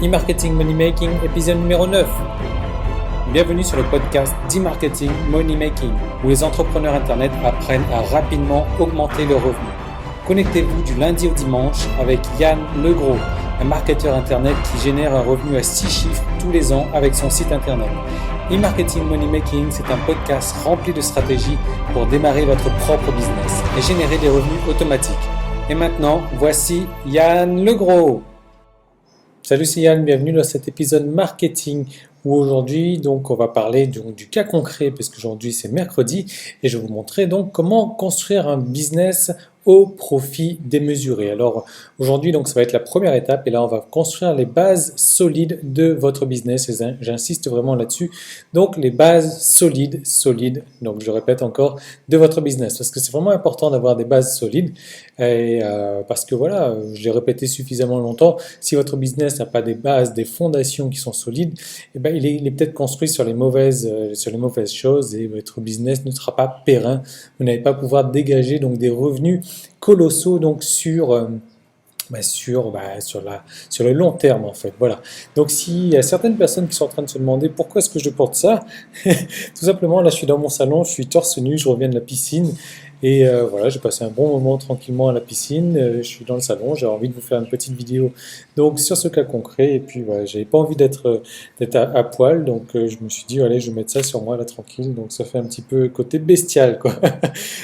E-Marketing Money Making, épisode numéro 9. Bienvenue sur le podcast d'e-Marketing Money Making, où les entrepreneurs Internet apprennent à rapidement augmenter leurs revenus. Connectez-vous du lundi au dimanche avec Yann Legros, un marketeur Internet qui génère un revenu à 6 chiffres tous les ans avec son site Internet. E-Marketing Money Making, c'est un podcast rempli de stratégies pour démarrer votre propre business et générer des revenus automatiques. Et maintenant, voici Yann Legros. Salut, c'est Yann, bienvenue dans cet épisode marketing où aujourd'hui donc on va parler du cas concret parce qu'aujourd'hui c'est mercredi et je vais vous montrer donc comment construire un business au profit démesuré. Alors aujourd'hui donc ça va être la première étape et là on va construire les bases solides de votre business et j'insiste vraiment là-dessus. Donc les bases solides, donc je répète encore, de votre business parce que c'est vraiment important d'avoir des bases solides et parce que voilà, je l'ai répété suffisamment longtemps, si votre business n'a pas des bases, des fondations qui sont solides, eh ben, il est peut-être construit sur les mauvaises choses et votre business ne sera pas périn. Vous n'allez pas pouvoir dégager donc des revenus colossaux donc sur le long terme en fait. Voilà. Donc s'il y a certaines personnes qui sont en train de se demander pourquoi est-ce que je porte ça, tout simplement là je suis dans mon salon, je suis torse nu, je reviens de la piscine. Et voilà, j'ai passé un bon moment tranquillement à la piscine, je suis dans le salon, j'ai envie de vous faire une petite vidéo donc sur ce cas concret et puis voilà, j'avais pas envie d'être à poil donc je me suis dit allez je vais mettre ça sur moi là tranquille, donc ça fait un petit peu côté bestial quoi.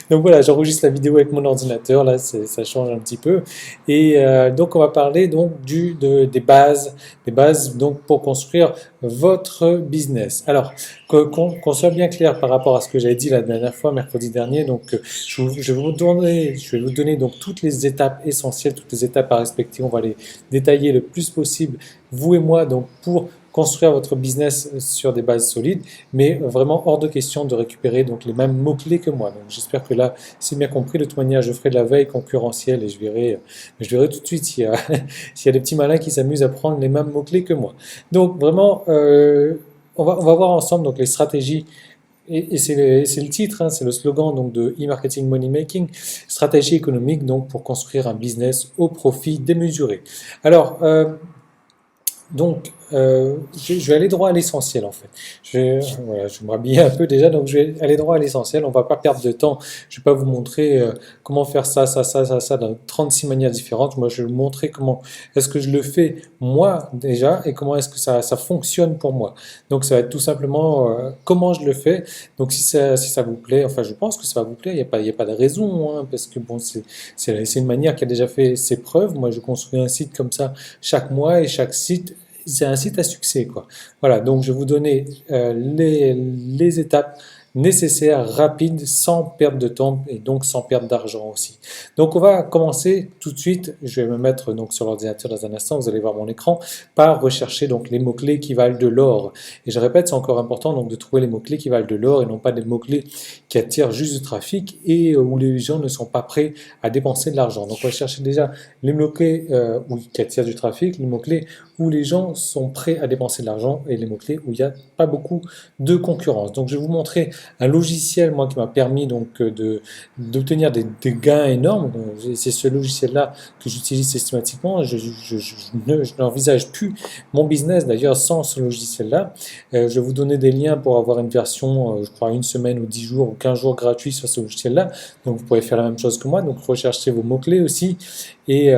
Donc voilà, j'enregistre la vidéo avec mon ordinateur, là ça change un petit peu et donc on va parler donc des bases donc pour construire votre business. Alors qu'on soit bien clair par rapport à ce que j'avais dit la dernière fois mercredi dernier, donc je vais vous donner donc toutes les étapes essentielles, toutes les étapes à respecter. On va les détailler le plus possible, vous et moi, donc pour construire votre business sur des bases solides, mais vraiment hors de question de récupérer donc les mêmes mots-clés que moi. Donc j'espère que là, c'est bien compris. De toute manière, je ferai de la veille concurrentielle et je verrai tout de suite s'il y a des petits malins qui s'amusent à prendre les mêmes mots-clés que moi. Donc vraiment, on va voir ensemble donc les stratégies. Et c'est le titre, hein, c'est le slogan donc de e-marketing money making, stratégie économique donc pour construire un business au profit démesuré. Alors je vais aller droit à l'essentiel en fait. Je vais me rhabiller un peu déjà, donc je vais aller droit à l'essentiel. On va pas perdre de temps. Je vais pas vous montrer comment faire ça dans 36 manières différentes. Moi, je vais vous montrer comment est-ce que je le fais moi déjà et comment est-ce que ça fonctionne pour moi. Donc ça va être tout simplement comment je le fais. Donc si ça vous plaît, enfin je pense que ça va vous plaire. Il y a pas de raison hein, parce que bon c'est une manière qui a déjà fait ses preuves. Moi, je construis un site comme ça chaque mois et chaque site c'est un site à succès, quoi. Voilà, donc je vais vous donner les étapes nécessaires, rapides, sans perdre de temps et donc sans perdre d'argent aussi. Donc on va commencer tout de suite, je vais me mettre donc sur l'ordinateur dans un instant, vous allez voir mon écran, par rechercher donc les mots-clés qui valent de l'or. Et je répète, c'est encore important donc de trouver les mots-clés qui valent de l'or et non pas des mots-clés qui attirent juste du trafic et où les gens ne sont pas prêts à dépenser de l'argent. Donc on va chercher déjà les mots-clés qui attirent du trafic, les mots-clés où les gens sont prêts à dépenser de l'argent et les mots-clés où il n'y a pas beaucoup de concurrence. Donc je vais vous montrer un logiciel moi qui m'a permis donc d'obtenir des gains énormes. C'est ce logiciel-là que j'utilise systématiquement. Je n'envisage plus mon business d'ailleurs sans ce logiciel-là. Je vais vous donner des liens pour avoir une version, je crois, 1 semaine ou 10 jours ou 15 jours gratuits sur ce logiciel-là. Donc vous pourrez faire la même chose que moi. Donc recherchez vos mots-clés aussi et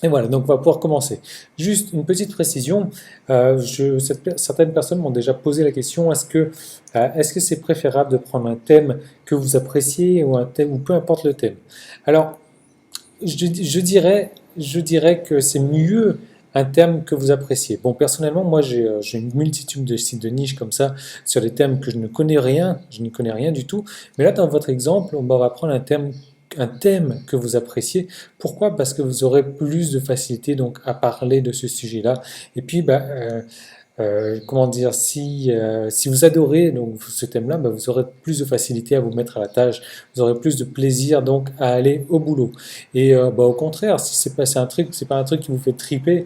voilà, donc on va pouvoir commencer. Juste une petite précision, certaines personnes m'ont déjà posé la question, est-ce que c'est préférable de prendre un thème que vous appréciez ou un thème, ou peu importe le thème? Alors, je dirais que c'est mieux un thème que vous appréciez. Bon, personnellement, moi j'ai une multitude de sites de niche comme ça, sur des thèmes que je ne connais rien du tout, mais là dans votre exemple, on va prendre un thème que vous appréciez. Pourquoi? Parce que vous aurez plus de facilité donc à parler de ce sujet-là. Et puis, comment dire, si vous adorez donc ce thème-là, vous aurez plus de facilité à vous mettre à la tâche. Vous aurez plus de plaisir donc à aller au boulot. Et au contraire, si c'est pas un truc qui vous fait triper,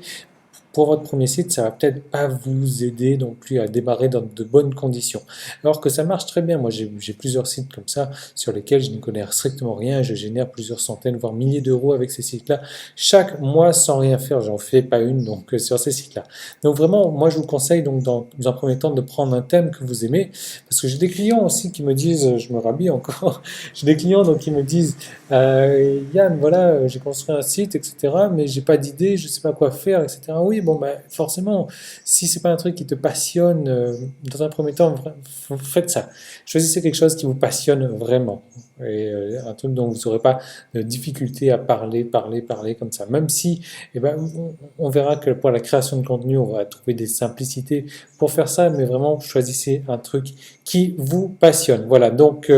pour votre premier site, ça va peut-être pas vous aider non plus à démarrer dans de bonnes conditions. Alors que ça marche très bien. Moi, j'ai plusieurs sites comme ça sur lesquels je ne connais strictement rien. Je génère plusieurs centaines, voire milliers d'euros avec ces sites-là chaque mois sans rien faire. J'en fais pas une donc sur ces sites-là. Donc vraiment, moi, je vous conseille donc dans un premier temps de prendre un thème que vous aimez, parce que j'ai des clients aussi qui me disent, je me rhabille encore, j'ai des clients donc qui me disent, Yann, voilà, j'ai construit un site, etc., mais j'ai pas d'idée, je sais pas quoi faire, etc. Oui, bon, ben, forcément, si c'est pas un truc qui te passionne, dans un premier temps, faites ça. Choisissez quelque chose qui vous passionne vraiment. Et un truc dont vous n'aurez pas de difficulté à parler comme ça. Même si, eh ben, on verra que pour la création de contenu, on va trouver des simplicités pour faire ça, mais vraiment, choisissez un truc qui vous passionne. Voilà, donc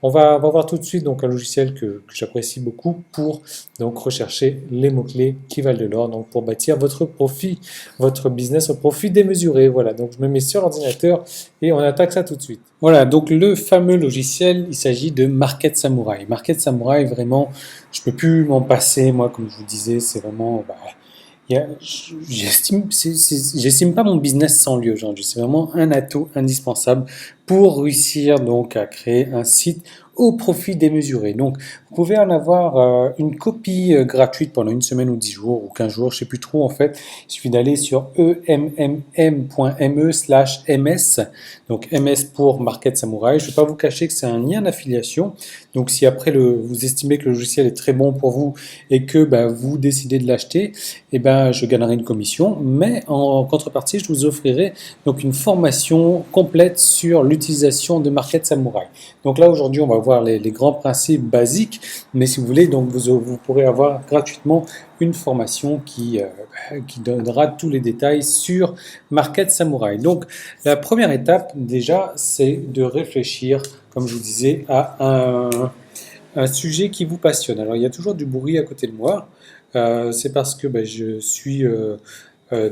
on va voir tout de suite donc, un logiciel que j'apprécie beaucoup pour donc, rechercher les mots-clés qui valent de l'or, donc pour bâtir votre profit, votre business au profit démesuré. Voilà, donc je me mets sur l'ordinateur et on attaque ça tout de suite. Voilà, donc le fameux logiciel, il s'agit de Market Samurai. Market Samurai, vraiment, je ne peux plus m'en passer, moi, comme je vous disais, c'est vraiment... j'estime pas mon business sans lui aujourd'hui. C'est vraiment un atout indispensable pour réussir donc à créer un site au profit démesuré. Donc, vous pouvez en avoir une copie gratuite pendant une semaine ou 10 jours ou 15 jours, je sais plus trop en fait. Il suffit d'aller sur emmm.me/ms, donc MS pour Market Samurai. Je ne vais pas vous cacher que c'est un lien d'affiliation. Donc, si après vous estimez que le logiciel est très bon pour vous et que vous décidez de l'acheter, eh ben, je gagnerai une commission. Mais en contrepartie, je vous offrirai donc une formation complète sur l'utilisation de Market Samurai. Donc là, aujourd'hui, on va voir les grands principes basiques, mais si vous voulez, donc vous pourrez avoir gratuitement une formation qui donnera tous les détails sur Market Samurai. Donc, la première étape, déjà, c'est de réfléchir, comme je vous disais, à un sujet qui vous passionne. Alors, il y a toujours du bruit à côté de moi. C'est parce que je suis voilà,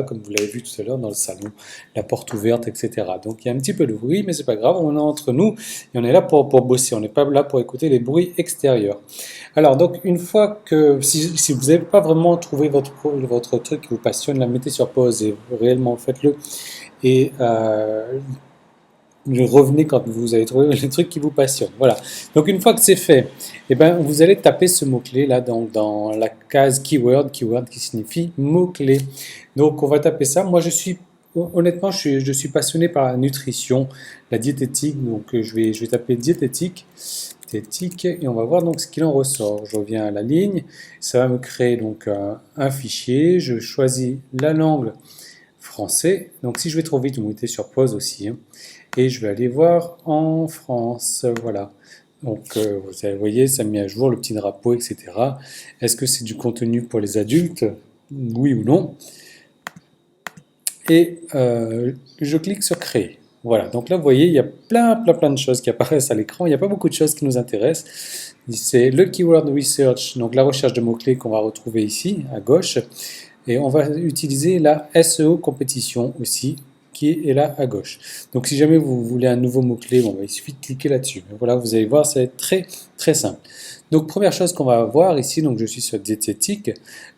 comme vous l'avez vu tout à l'heure, dans le salon, la porte ouverte, etc. Donc il y a un petit peu de bruit, mais c'est pas grave, on est entre nous et on est là pour bosser, on n'est pas là pour écouter les bruits extérieurs. Alors donc une fois que, si vous n'avez pas vraiment trouvé votre truc qui vous passionne, la mettez sur pause et réellement faites-le. Et revenez quand vous avez trouvé le truc qui vous passionne. Voilà. Donc une fois que c'est fait, eh ben, vous allez taper ce mot-clé là dans la case keyword qui signifie mot-clé. Donc on va taper ça. Moi honnêtement, je suis passionné par la nutrition, la diététique. Donc je vais taper diététique et on va voir donc ce qu'il en ressort. Je reviens à la ligne. Ça va me créer donc un fichier. Je choisis la langue français. Donc si je vais trop vite, vous mettez sur pause aussi. Et je vais aller voir en France. Voilà. Donc vous voyez, ça met à jour le petit drapeau, etc. Est-ce que c'est du contenu pour les adultes? Oui ou non? Et je clique sur créer. Voilà, donc là vous voyez, il y a plein de choses qui apparaissent à l'écran. Il n'y a pas beaucoup de choses qui nous intéressent. C'est le keyword research, donc la recherche de mots-clés qu'on va retrouver ici à gauche. Et on va utiliser la SEO compétition aussi, qui est là à gauche. Donc si jamais vous voulez un nouveau mot-clé, il suffit de cliquer là-dessus. Voilà, vous allez voir, ça va être très simple. Donc première chose qu'on va voir ici, donc je suis sur diététique,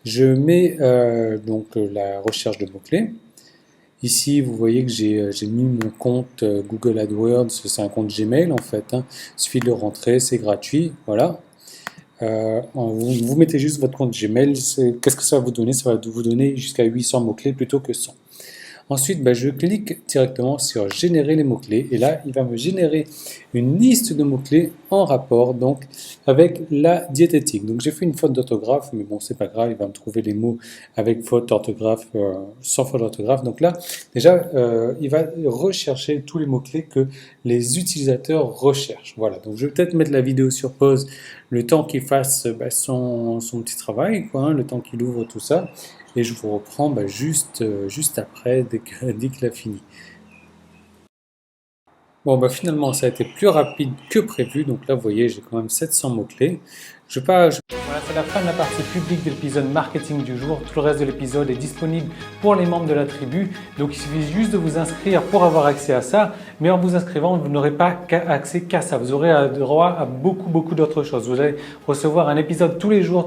je mets la recherche de mots-clés. Ici, vous voyez que j'ai mis mon compte Google AdWords, c'est un compte Gmail en fait. Il suffit de le rentrer, c'est gratuit. Voilà. Vous mettez juste votre compte Gmail. Qu'est-ce que ça va vous donner? Ça va vous donner jusqu'à 800 mots-clés plutôt que 100. Ensuite, je clique directement sur générer les mots-clés et là, il va me générer une liste de mots-clés en rapport donc avec la diététique. Donc j'ai fait une faute d'orthographe, mais bon, c'est pas grave, il va me trouver les mots avec faute d'orthographe, sans faute d'orthographe. Donc là, déjà, il va rechercher tous les mots-clés que les utilisateurs recherchent. Voilà, donc je vais peut-être mettre la vidéo sur pause le temps qu'il fasse son petit travail, le temps qu'il ouvre tout ça. Et je vous reprends juste après, dès qu'il a fini. Bon, finalement, ça a été plus rapide que prévu. Donc là, vous voyez, j'ai quand même 700 mots-clés. Voilà, c'est la fin de la partie publique de l'épisode marketing du jour. Tout le reste de l'épisode est disponible pour les membres de la tribu. Donc il suffit juste de vous inscrire pour avoir accès à ça. Mais en vous inscrivant, vous n'aurez pas accès qu'à ça. Vous aurez droit à beaucoup d'autres choses. Vous allez recevoir un épisode tous les jours.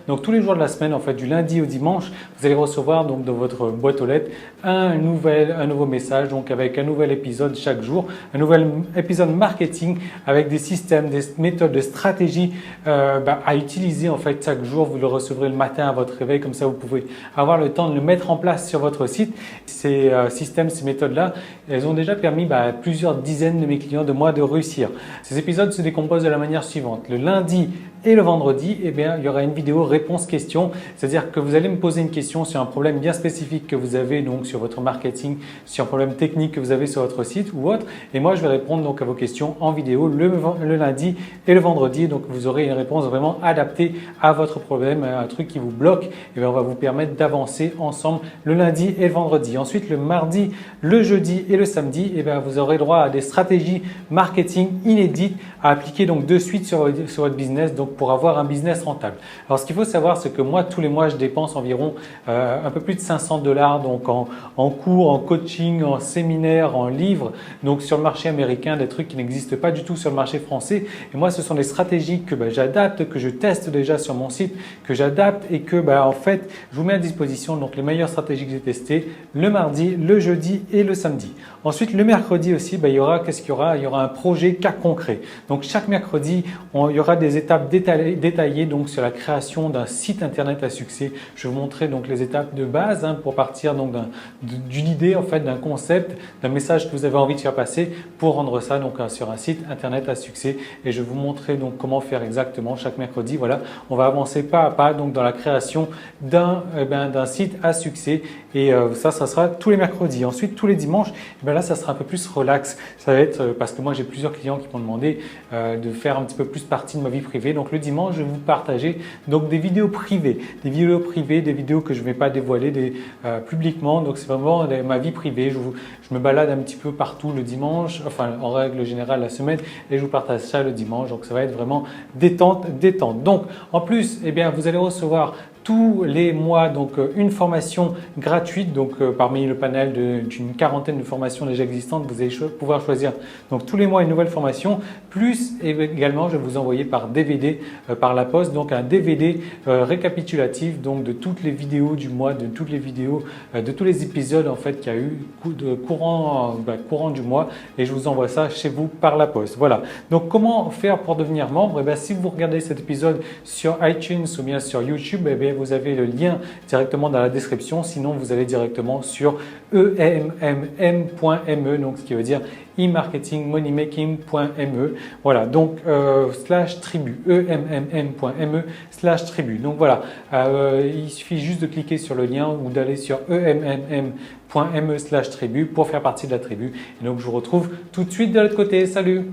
Donc tous les jours de la semaine, en fait, du lundi au dimanche, vous allez recevoir donc dans votre boîte aux lettres un nouveau message, donc avec un nouvel épisode chaque jour, un nouvel épisode marketing avec des systèmes, des méthodes, de stratégies à utiliser en fait chaque jour. Vous le recevrez le matin à votre réveil, comme ça vous pouvez avoir le temps de le mettre en place sur votre site. Ces systèmes, ces méthodes-là, elles ont déjà permis à plusieurs dizaines de mes clients de moi de réussir. Ces épisodes se décomposent de la manière suivante. Le lundi et le vendredi, il y aura une vidéo réponse-question, c'est-à-dire que vous allez me poser une question sur un problème bien spécifique que vous avez donc sur votre marketing, sur un problème technique que vous avez sur votre site ou autre, et moi je vais répondre donc à vos questions en vidéo le lundi et le vendredi. Donc vous aurez une réponse vraiment adaptée à votre problème, un truc qui vous bloque, et on va vous permettre d'avancer ensemble le lundi et le vendredi. Ensuite, le mardi, le jeudi et le samedi, vous aurez droit à des stratégies marketing inédites à appliquer donc de suite sur votre business, donc pour avoir un business rentable. Alors ce qu'il faut savoir, c'est que moi tous les mois je dépense environ un peu plus de 500 $ donc en cours, en coaching, en séminaire, en livres, donc sur le marché américain, des trucs qui n'existent pas du tout sur le marché français. Et moi ce sont des stratégies que j'adapte, que je teste déjà sur mon site, que j'adapte et que en fait je vous mets à disposition donc les meilleures stratégies que j'ai testées le mardi, le jeudi et le samedi. Ensuite le mercredi aussi, il y aura un projet cas concret. Donc chaque mercredi, il y aura des étapes détaillées donc sur la création d'un site internet à succès. Je vais vous montrer donc les étapes de base pour partir donc d'une idée en fait, d'un concept, d'un message que vous avez envie de faire passer pour rendre ça donc sur un site internet à succès. Et je vais vous montrer donc comment faire exactement chaque mercredi. Voilà, on va avancer pas à pas donc dans la création d'un site à succès. Et ça sera tous les mercredis. Ensuite, tous les dimanches, là, ça sera un peu plus relax. Ça va être parce que moi, j'ai plusieurs clients qui m'ont demandé de faire un petit peu plus partie de ma vie privée. Donc, le dimanche, je vais vous partager donc des vidéos privées, des vidéos que je ne vais pas dévoiler publiquement. Donc, c'est vraiment ma vie privée. Je me balade un petit peu partout le dimanche, enfin, en règle générale la semaine, et je vous partage ça le dimanche. Donc, ça va être vraiment détente. Donc, en plus, vous allez recevoir tous les mois donc une formation gratuite donc parmi le panel d'une quarantaine de formations déjà existantes. Vous allez pouvoir choisir donc tous les mois une nouvelle formation, plus également je vais vous envoyer par DVD par la poste donc un DVD récapitulatif donc de toutes les vidéos du mois, de toutes les vidéos de tous les épisodes en fait qu'il y a eu courant du mois, et je vous envoie ça chez vous par la poste. Voilà, donc comment faire pour devenir membre? Si vous regardez cet épisode sur iTunes ou bien sur YouTube, vous avez le lien directement dans la description. Sinon, vous allez directement sur emmm.me, donc ce qui veut dire e-marketing-moneymaking.me. Voilà, donc /tribu, emmm.me/tribu. Donc voilà, il suffit juste de cliquer sur le lien ou d'aller sur emmm.me/tribu pour faire partie de la tribu. Et donc, je vous retrouve tout de suite de l'autre côté. Salut!